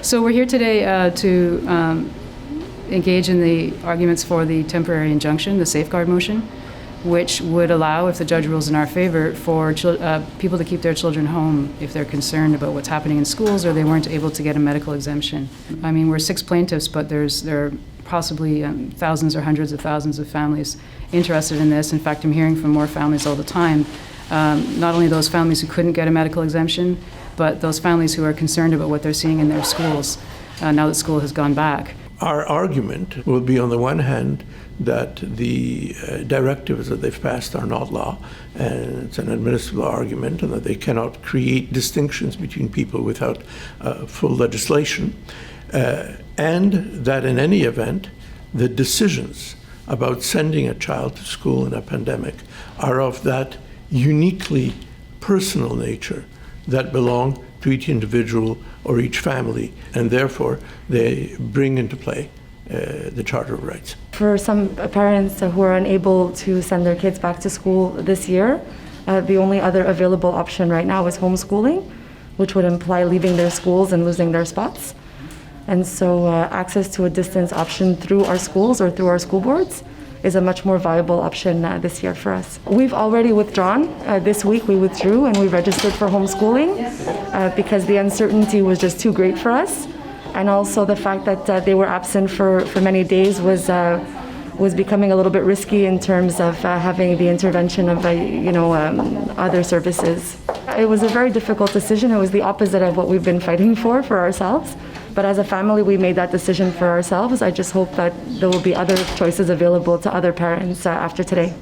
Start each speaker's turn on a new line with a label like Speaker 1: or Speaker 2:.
Speaker 1: So we're here today to engage in the arguments for the temporary injunction, the safeguard motion, which would allow, if the judge rules in our favor, for people to keep their children home if they're concerned about what's happening in schools or they weren't able to get a medical exemption. I mean, we're 6 plaintiffs, but there are possibly thousands or hundreds of thousands of families interested in this. In fact, I'm hearing from more families all the time, not only those families who couldn't get a medical exemption, but those families who are concerned about what they're seeing in their schools now that school has gone back.
Speaker 2: Our argument will be, on the one hand, that the directives that they've passed are not law, and it's an administrative argument, and that they cannot create distinctions between people without full legislation, and that in any event, the decisions about sending a child to school in a pandemic are of that uniquely personal nature that belong to each individual or each family, and therefore they bring into play the Charter of Rights.
Speaker 3: For some parents who are unable to send their kids back to school this year, the only other available option right now is homeschooling, which would imply leaving their schools and losing their spots. And so access to a distance option through our schools or through our school boards is a much more viable option this year for us. We've already withdrawn. This week we withdrew and we registered for homeschooling because the uncertainty was just too great for us. And also the fact that they were absent for many days was becoming a little bit risky in terms of having the intervention of other services. It was a very difficult decision. It was the opposite of what we've been fighting for ourselves. But as a family, we made that decision for ourselves. I just hope that there will be other choices available to other parents after today.